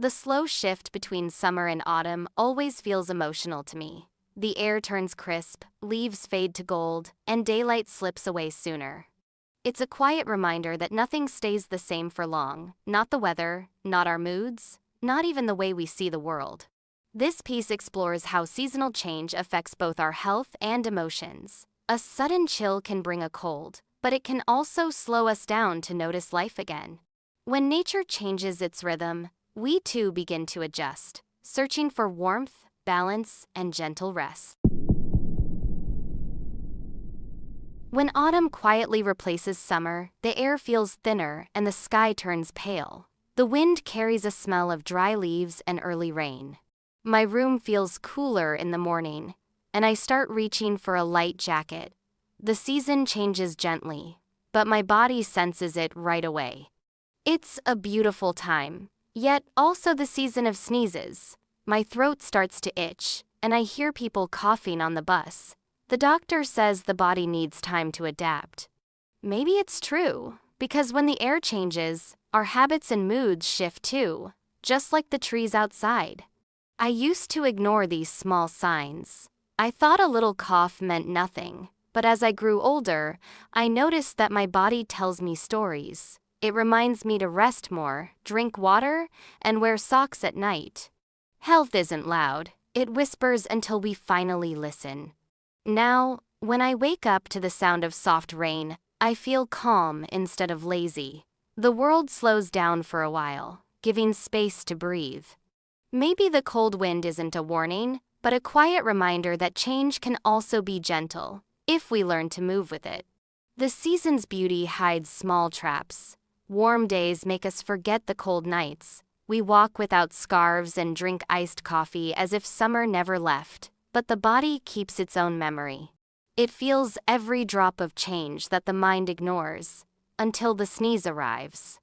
The slow shift between summer and autumn always feels emotional to me. The air turns crisp, leaves fade to gold, and daylight slips away sooner. It's a quiet reminder that nothing stays the same for long, not the weather, not our moods, not even the way we see the world. This piece explores how seasonal change affects both our health and emotions. A sudden chill can bring a cold, but it can also slow us down to notice life again. When nature changes its rhythm, we too begin to adjust, searching for warmth, balance, and gentle rest. When autumn quietly replaces summer, the air feels thinner and the sky turns pale. The wind carries a smell of dry leaves and early rain. My room feels cooler in the morning, and I start reaching for a light jacket. The season changes gently, but my body senses it right away. It's a beautiful time, yet also the season of sneezes. My throat starts to itch, and I hear people coughing on the bus. The doctor says the body needs time to adapt. Maybe it's true, because when the air changes, our habits and moods shift too, just like the trees outside. I used to ignore these small signs. I thought a little cough meant nothing, but as I grew older, I noticed that my body tells me stories. It reminds me to rest more, drink water, and wear socks at night. Health isn't loud, it whispers until we finally listen. Now, when I wake up to the sound of soft rain, I feel calm instead of lazy. The world slows down for a while, giving space to breathe. Maybe the cold wind isn't a warning, but a quiet reminder that change can also be gentle, if we learn to move with it. The season's beauty hides small traps. Warm days make us forget the cold nights. We walk without scarves and drink iced coffee as if summer never left. But the body keeps its own memory. It feels every drop of change that the mind ignores, until the sneeze arrives.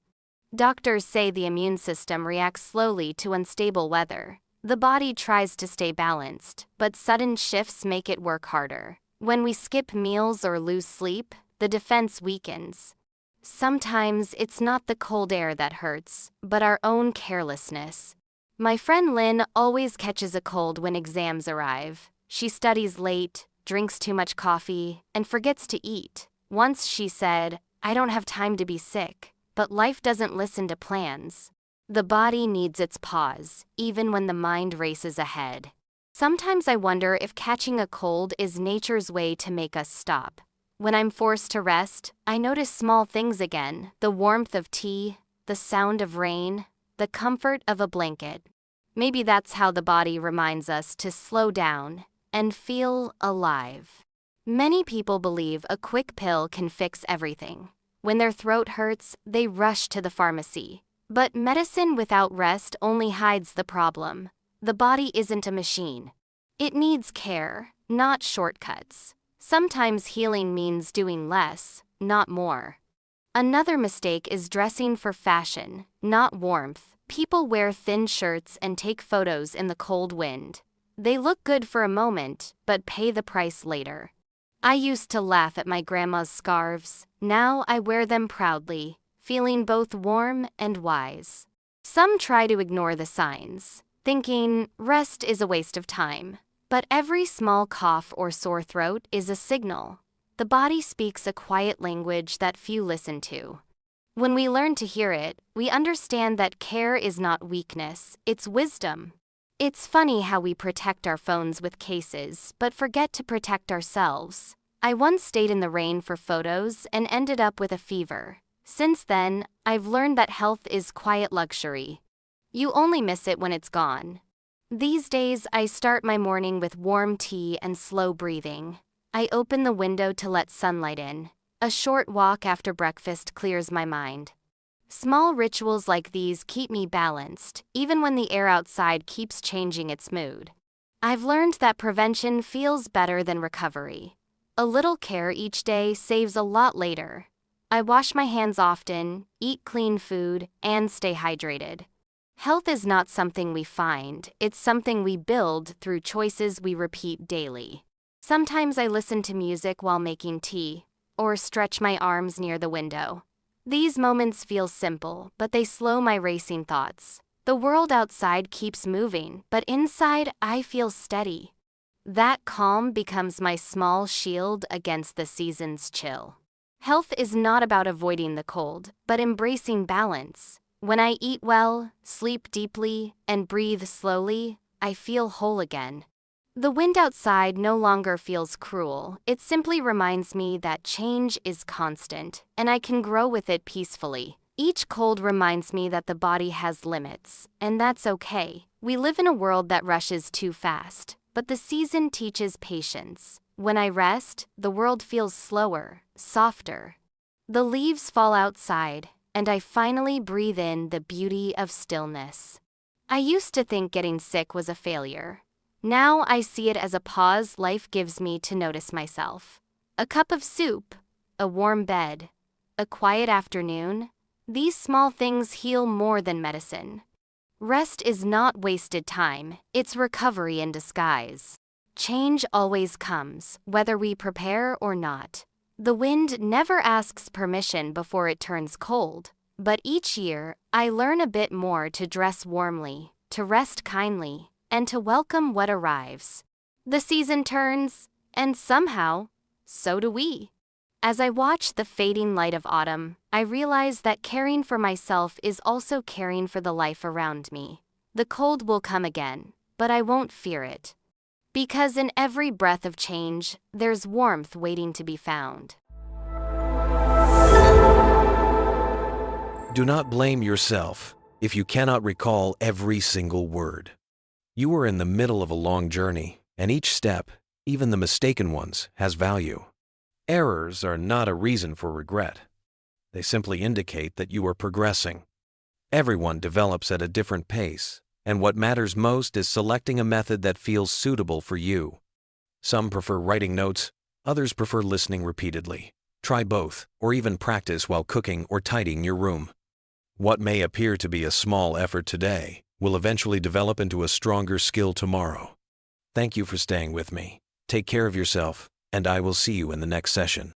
Doctors say the immune system reacts slowly to unstable weather. The body tries to stay balanced, but sudden shifts make it work harder. When we skip meals or lose sleep, the defense weakens. Sometimes it's not the cold air that hurts, but our own carelessness. My friend Lynn always catches a cold when exams arrive. She studies late, drinks too much coffee, and forgets to eat. Once she said, "I don't have time to be sick," but life doesn't listen to plans. The body needs its pause, even when the mind races ahead. Sometimes I wonder if catching a cold is nature's way to make us stop. When I'm forced to rest, I notice small things again: the warmth of tea, the sound of rain, the comfort of a blanket. Maybe that's how the body reminds us to slow down and feel alive. Many people believe a quick pill can fix everything. When their throat hurts, they rush to the pharmacy. But medicine without rest only hides the problem. The body isn't a machine. It needs care, not shortcuts. Sometimes healing means doing less, not more. Another mistake is dressing for fashion, not warmth. People wear thin shirts and take photos in the cold wind. They look good for a moment, but pay the price later. I used to laugh at my grandma's scarves. Now I wear them proudly, feeling both warm and wise. Some try to ignore the signs, thinking rest is a waste of time. But every small cough or sore throat is a signal. The body speaks a quiet language that few listen to. When we learn to hear it, we understand that care is not weakness, it's wisdom. It's funny how we protect our phones with cases, but forget to protect ourselves. I once stayed in the rain for photos and ended up with a fever. Since then, I've learned that health is quiet luxury. You only miss it when it's gone. These days, I start my morning with warm tea and slow breathing. I open the window to let sunlight in. A short walk after breakfast clears my mind. Small rituals like these keep me balanced, even when the air outside keeps changing its mood. I've learned that prevention feels better than recovery. A little care each day saves a lot later. I wash my hands often, eat clean food, and stay hydrated. Health is not something we find, it's something we build through choices we repeat daily. Sometimes I listen to music while making tea, or stretch my arms near the window. These moments feel simple, but they slow my racing thoughts. The world outside keeps moving, but inside I feel steady. That calm becomes my small shield against the season's chill. Health is not about avoiding the cold, but embracing balance. When I eat well, sleep deeply, and breathe slowly, I feel whole again. The wind outside no longer feels cruel. It simply reminds me that change is constant, and I can grow with it peacefully. Each cold reminds me that the body has limits, and that's okay. We live in a world that rushes too fast, but the season teaches patience. When I rest, the world feels slower, softer. The leaves fall outside, and I finally breathe in the beauty of stillness. I used to think getting sick was a failure. Now I see it as a pause life gives me to notice myself. A cup of soup, a warm bed, a quiet afternoon. These small things heal more than medicine. Rest is not wasted time, it's recovery in disguise. Change always comes, whether we prepare or not. The wind never asks permission before it turns cold, but each year, I learn a bit more to dress warmly, to rest kindly, and to welcome what arrives. The season turns, and somehow, so do we. As I watch the fading light of autumn, I realize that caring for myself is also caring for the life around me. The cold will come again, but I won't fear it. Because in every breath of change, there's warmth waiting to be found. Do not blame yourself if you cannot recall every single word. You are in the middle of a long journey, and each step, even the mistaken ones, has value. Errors are not a reason for regret. They simply indicate that you are progressing. Everyone develops at a different pace, and what matters most is selecting a method that feels suitable for you. Some prefer writing notes, others prefer listening repeatedly. Try both, or even practice while cooking or tidying your room. What may appear to be a small effort today will eventually develop into a stronger skill tomorrow. Thank you for staying with me. Take care of yourself, and I will see you in the next session.